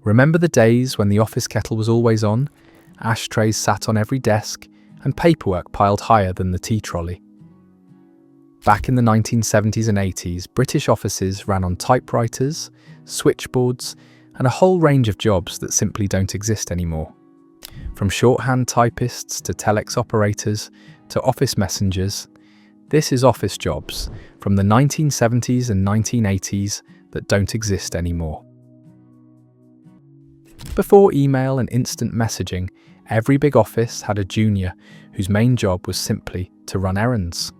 Remember the days when the office kettle was always on, ashtrays sat on every desk, and paperwork piled higher than the tea trolley? Back in the 1970s and 80s, British offices ran on typewriters, switchboards, and a whole range of jobs that simply don't exist anymore. From shorthand typists to Telex operators to office messengers, this is office jobs from the 1970s and 1980s that don't exist anymore. Before email and instant messaging, every big office had a junior whose main job was simply to run errands.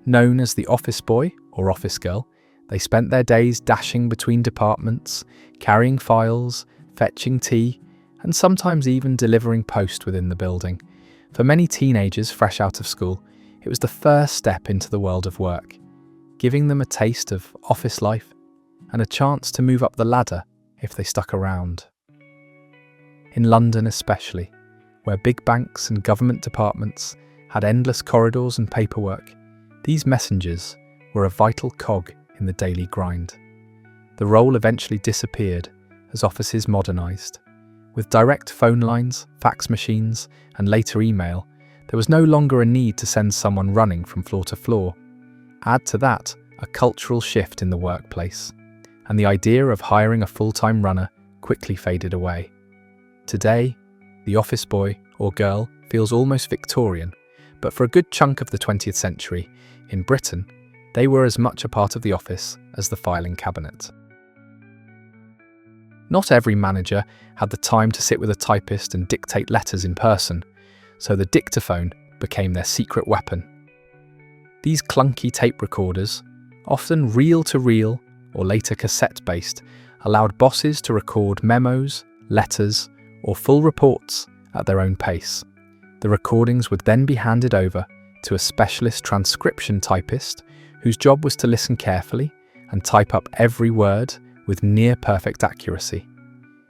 Known as the office boy or office girl, they spent their days dashing between departments, carrying files, fetching tea, and sometimes even delivering post within the building. For many teenagers fresh out of school, it was the first step into the world of work, giving them a taste of office life and a chance to move up the ladder if they stuck around. In London especially, where big banks and government departments had endless corridors and paperwork, these messengers were a vital cog in the daily grind. The role eventually disappeared as offices modernised. With direct phone lines, fax machines, and later email, there was no longer a need to send someone running from floor to floor. Add to that a cultural shift in the workplace, and the idea of hiring a full-time runner quickly faded away. Today, the office boy or girl feels almost Victorian, but for a good chunk of the 20th century, in Britain, they were as much a part of the office as the filing cabinet. Not every manager had the time to sit with a typist and dictate letters in person, so the dictaphone became their secret weapon. These clunky tape recorders, often reel-to-reel or later cassette-based, allowed bosses to record memos, letters, or full reports at their own pace. The recordings would then be handed over to a specialist transcription typist whose job was to listen carefully and type up every word with near-perfect accuracy.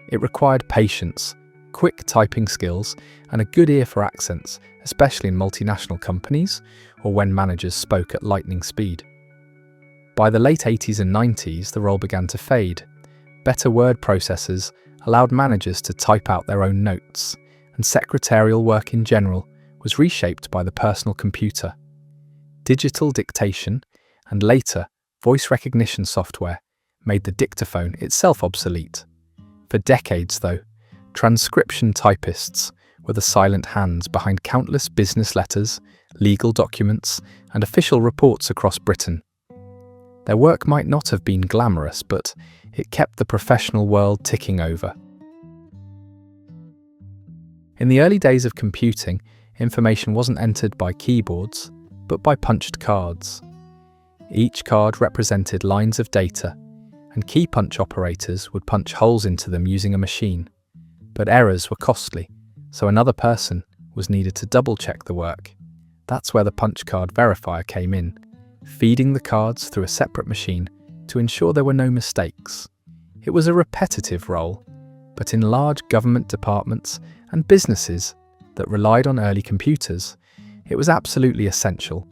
It required patience, quick typing skills, and a good ear for accents, especially in multinational companies or when managers spoke at lightning speed. By the late 80s and 90s, the role began to fade. Better word processors allowed managers to type out their own notes, and secretarial work in general was reshaped by the personal computer. Digital dictation, and later voice recognition software, made the dictaphone itself obsolete. For decades, though, transcription typists were the silent hands behind countless business letters, legal documents, and official reports across Britain. Their work might not have been glamorous, but it kept the professional world ticking over. In the early days of computing, information wasn't entered by keyboards, but by punched cards. Each card represented lines of data, and Keypunch operators would punch holes into them using a machine. But errors were costly, so another person was needed to double-check the work. That's where the punch card verifier came in, feeding the cards through a separate machine to ensure there were no mistakes. It was a repetitive role, but in large government departments and businesses that relied on early computers, it was absolutely essential.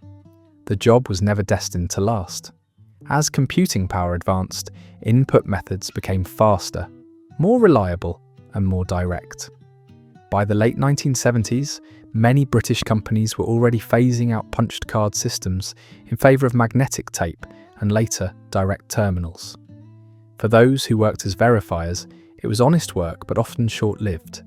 The job was never destined to last. As computing power advanced, input methods became faster, more reliable, and more direct. By the late 1970s, many British companies were already phasing out punched card systems in favour of magnetic tape and later direct terminals. For those who worked as verifiers, it was honest work but often short-lived.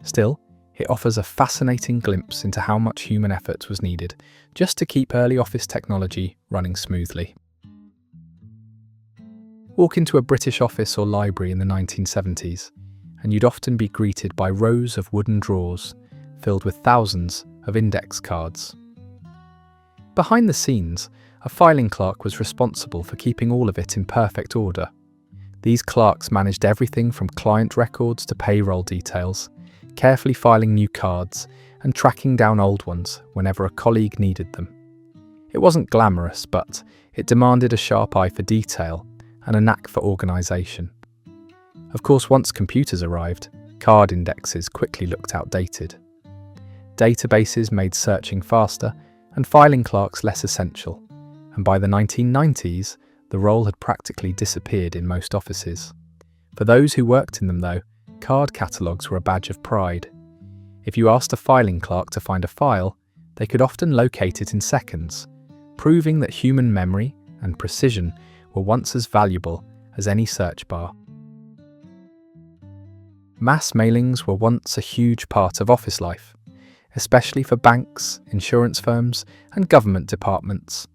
Still, it offers a fascinating glimpse into how much human effort was needed just to keep early office technology running smoothly. Walk into a British office or library in the 1970s, and you'd often be greeted by rows of wooden drawers filled with thousands of index cards. Behind the scenes, a filing clerk was responsible for keeping all of it in perfect order. These clerks managed everything from client records to payroll details, carefully filing new cards and tracking down old ones whenever a colleague needed them. It wasn't glamorous, but it demanded a sharp eye for detail and a knack for organisation. Of course, once computers arrived, card indexes quickly looked outdated. Databases made searching faster and filing clerks less essential, and by the 1990s, the role had practically disappeared in most offices. For those who worked in them, though, card catalogues were a badge of pride. If you asked a filing clerk to find a file, they could often locate it in seconds, proving that human memory and precision were once as valuable as any search bar. Mass mailings were once a huge part of office life, especially for banks, insurance firms, and government departments.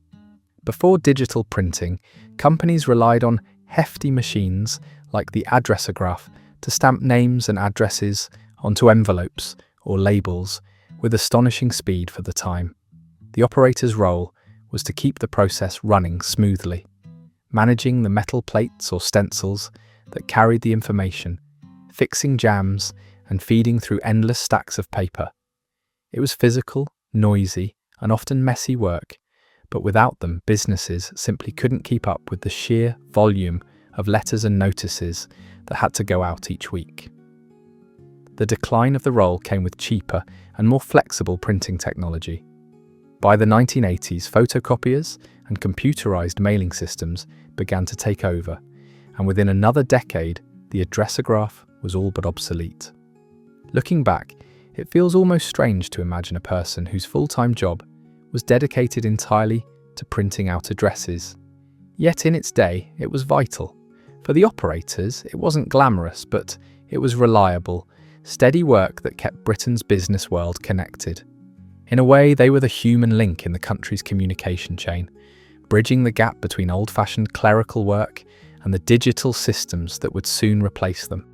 Before digital printing, companies relied on hefty machines like the Addressograph to stamp names and addresses onto envelopes or labels with astonishing speed for the time. The operator's role was to keep the process running smoothly, managing the metal plates or stencils that carried the information, fixing jams, and feeding through endless stacks of paper. It was physical, noisy, and often messy work, but without them, businesses simply couldn't keep up with the sheer volume of letters and notices that had to go out each week. The decline of the role came with cheaper and more flexible printing technology. By the 1980s, photocopiers and computerized mailing systems began to take over, and within another decade, the addressograph was all but obsolete. Looking back, it feels almost strange to imagine a person whose full-time job was dedicated entirely to printing out addresses. Yet in its day, it was vital. For the operators, it wasn't glamorous, but it was reliable, steady work that kept Britain's business world connected. In a way, they were the human link in the country's communication chain, bridging the gap between old-fashioned clerical work and the digital systems that would soon replace them.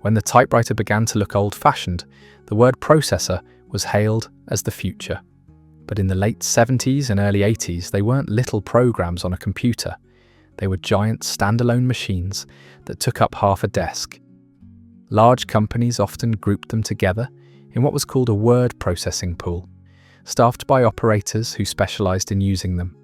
When the typewriter began to look old-fashioned, the word processor was hailed as the future. But in the late 70s and early 80s, they weren't little programs on a computer. They were giant standalone machines that took up half a desk. Large companies often grouped them together in what was called a word processing pool, staffed by operators who specialized in using them.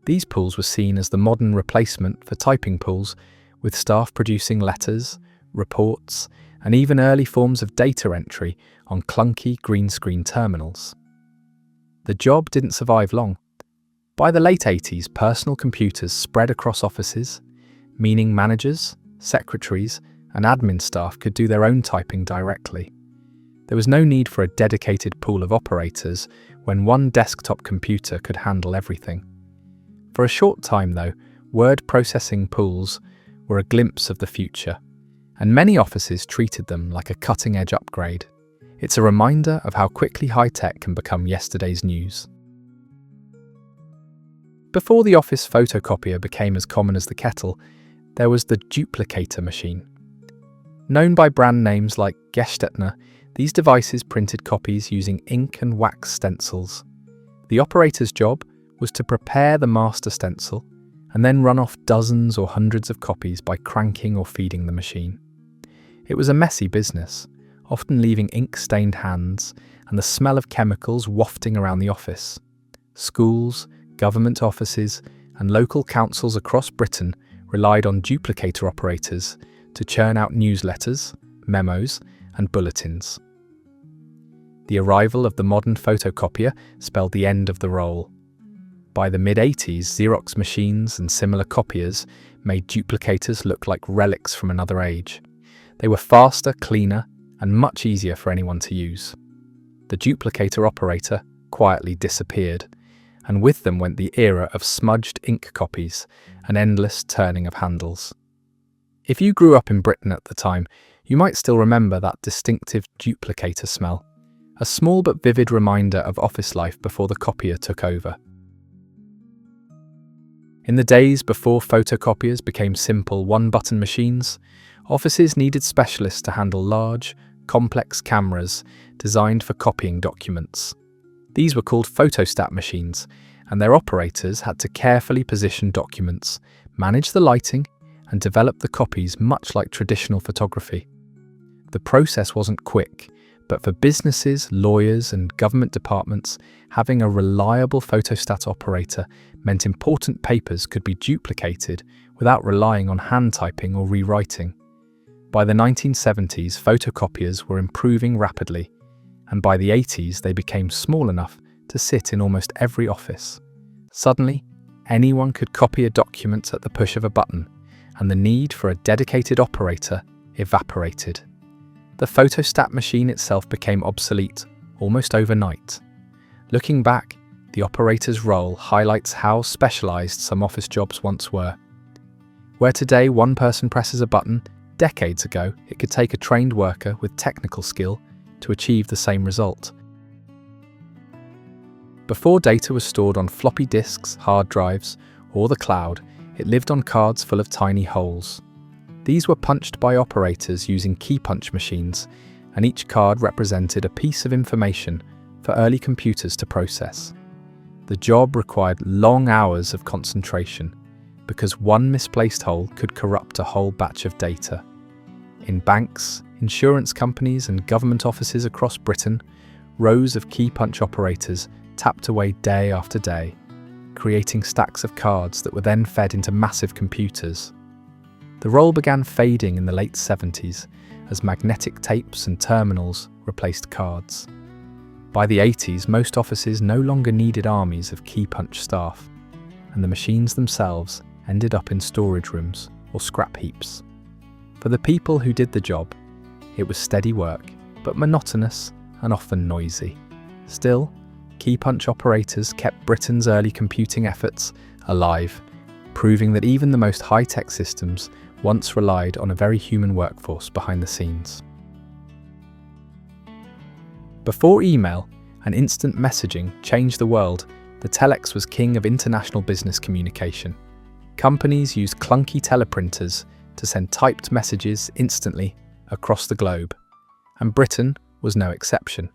These pools were seen as the modern replacement for typing pools, with staff producing letters, reports, and even early forms of data entry on clunky green screen terminals. The job didn't survive long. By the late 80s, personal computers spread across offices, meaning managers, secretaries, and admin staff could do their own typing directly. There was no need for a dedicated pool of operators when one desktop computer could handle everything. For a short time, though, word processing pools were a glimpse of the future, and many offices treated them like a cutting-edge upgrade. It's a reminder of how quickly high-tech can become yesterday's news. Before the office photocopier became as common as the kettle, there was the duplicator machine. Known by brand names like Gestetner, these devices printed copies using ink and wax stencils. The operator's job was to prepare the master stencil and then run off dozens or hundreds of copies by cranking or feeding the machine. It was a messy business, often leaving ink-stained hands and the smell of chemicals wafting around the office. Schools, government offices, and local councils across Britain relied on duplicator operators to churn out newsletters, memos, and bulletins. The arrival of the modern photocopier spelled the end of the role. By the mid-80s, Xerox machines and similar copiers made duplicators look like relics from another age. They were faster, cleaner, and much easier for anyone to use. The duplicator operator quietly disappeared, and with them went the era of smudged ink copies and endless turning of handles. If you grew up in Britain at the time, you might still remember that distinctive duplicator smell, a small but vivid reminder of office life before the copier took over. In the days before photocopiers became simple one-button machines, offices needed specialists to handle large, complex cameras designed for copying documents. These were called Photostat machines, and their operators had to carefully position documents, manage the lighting, and develop the copies much like traditional photography. The process wasn't quick, but for businesses, lawyers, and government departments, having a reliable photostat operator meant important papers could be duplicated without relying on hand typing or rewriting. By the 1970s, photocopiers were improving rapidly, and by the 80s they became small enough to sit in almost every office. Suddenly, anyone could copy a document at the push of a button, and the need for a dedicated operator evaporated. The photostat machine itself became obsolete almost overnight. Looking back, the operator's role highlights how specialized some office jobs once were. Where today one person presses a button, decades ago it could take a trained worker with technical skill to achieve the same result. Before data was stored on floppy disks, hard drives, or the cloud, it lived on cards full of tiny holes. These were punched by operators using Keypunch machines, and each card represented a piece of information for early computers to process. The job required long hours of concentration, because one misplaced hole could corrupt a whole batch of data. In banks, insurance companies, and government offices across Britain, rows of Keypunch operators tapped away day after day, creating stacks of cards that were then fed into massive computers. The role began fading in the late 70s as magnetic tapes and terminals replaced cards. By the 80s, most offices no longer needed armies of Keypunch staff, and the machines themselves ended up in storage rooms or scrap heaps. For the people who did the job, it was steady work, but monotonous and often noisy. Still, Keypunch operators kept Britain's early computing efforts alive, proving that even the most high-tech systems once relied on a very human workforce behind the scenes. Before email and instant messaging changed the world, the Telex was king of international business communication. Companies used clunky teleprinters to send typed messages instantly across the globe, and Britain was no exception.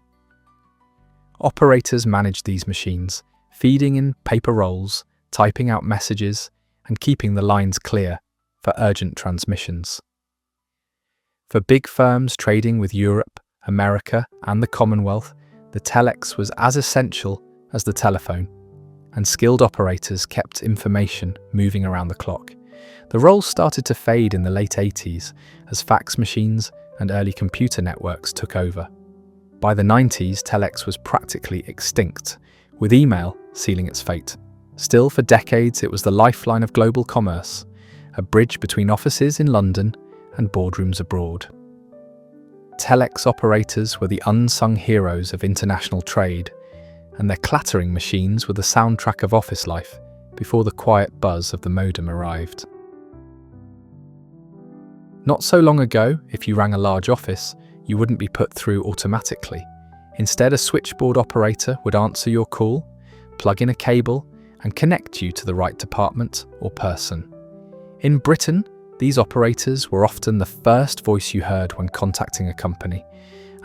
Operators managed these machines, feeding in paper rolls, typing out messages, and keeping the lines clear for urgent transmissions. For big firms trading with Europe, America, and the Commonwealth, the Telex was as essential as the telephone, and skilled operators kept information moving around the clock. The role started to fade in the late 80s as fax machines and early computer networks took over. By the 90s, Telex was practically extinct, with email sealing its fate. Still, for decades, it was the lifeline of global commerce, a bridge between offices in London and boardrooms abroad. Telex operators were the unsung heroes of international trade, and their clattering machines were the soundtrack of office life before the quiet buzz of the modem arrived. Not so long ago, if you rang a large office, you wouldn't be put through automatically. Instead, a switchboard operator would answer your call, plug in a cable, and connect you to the right department or person. In Britain, these operators were often the first voice you heard when contacting a company,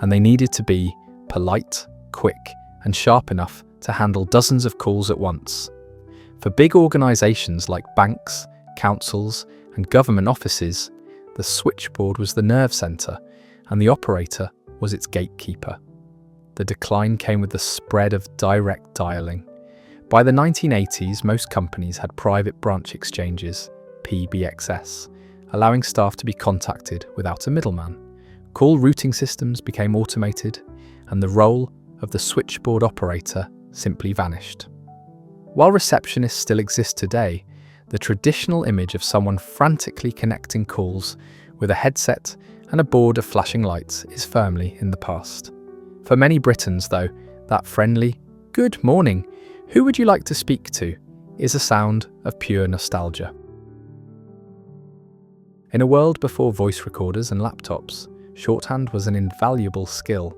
and they needed to be polite, quick, and sharp enough to handle dozens of calls at once. For big organisations like banks, councils, and government offices, the switchboard was the nerve centre, and the operator was its gatekeeper. The decline came with the spread of direct dialing. By the 1980s, most companies had private branch exchanges, PBXS, allowing staff to be contacted without a middleman. Call routing systems became automated, and the role of the switchboard operator simply vanished. While receptionists still exist today, the traditional image of someone frantically connecting calls with a headset and a board of flashing lights is firmly in the past. For many Britons, though, that friendly, "Good morning, who would you like to speak to?" is a sound of pure nostalgia. In a world before voice recorders and laptops, shorthand was an invaluable skill.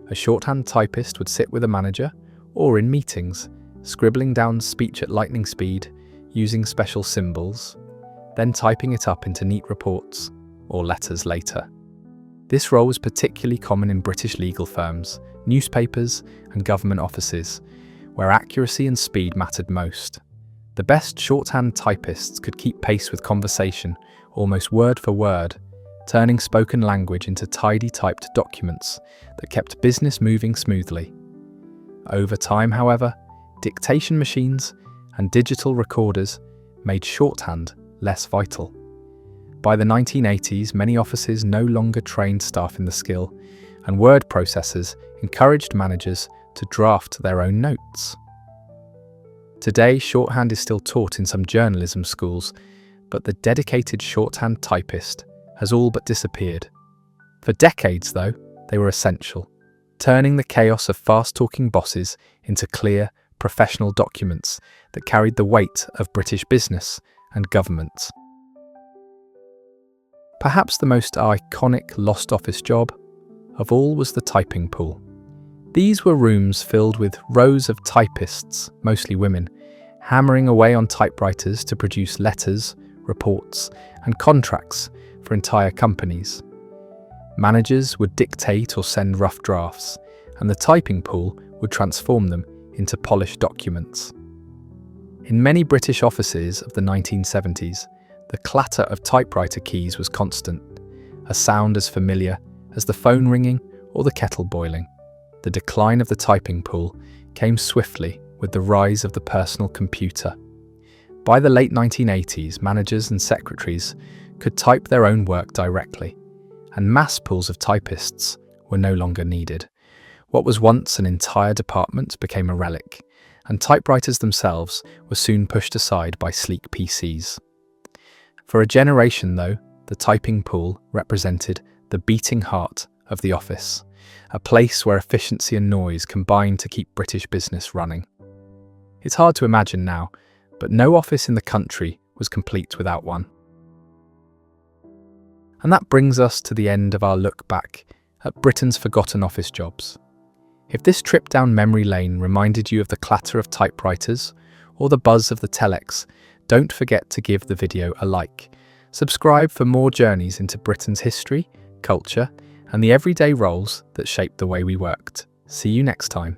A shorthand typist would sit with a manager, or in meetings, scribbling down speech at lightning speed using special symbols, then typing it up into neat reports or letters later. This role was particularly common in British legal firms, newspapers, and government offices, where accuracy and speed mattered most. The best shorthand typists could keep pace with conversation, almost word for word, turning spoken language into tidy typed documents that kept business moving smoothly. Over time, however, dictation machines and digital recorders made shorthand less vital. By the 1980s, many offices no longer trained staff in the skill, and word processors encouraged managers to draft their own notes. Today, shorthand is still taught in some journalism schools, but the dedicated shorthand typist has all but disappeared. For decades, though, they were essential, turning the chaos of fast-talking bosses into clear, professional documents that carried the weight of British business and government. Perhaps the most iconic lost office job of all was the typing pool. These were rooms filled with rows of typists, mostly women, hammering away on typewriters to produce letters, reports, and contracts for entire companies. Managers would dictate or send rough drafts, and the typing pool would transform them into polished documents. In many British offices of the 1970s, the clatter of typewriter keys was constant, a sound as familiar as the phone ringing or the kettle boiling. The decline of the typing pool came swiftly with the rise of the personal computer. By the late 1980s, managers and secretaries could type their own work directly, and mass pools of typists were no longer needed. What was once an entire department became a relic, and typewriters themselves were soon pushed aside by sleek PCs. For a generation, though, the typing pool represented the beating heart of the office, a place where efficiency and noise combined to keep British business running. It's hard to imagine now, but no office in the country was complete without one. And that brings us to the end of our look back at Britain's forgotten office jobs. If this trip down memory lane reminded you of the clatter of typewriters or the buzz of the Telex, don't forget to give the video a like. Subscribe for more journeys into Britain's history, culture, and the everyday roles that shaped the way we worked. See you next time.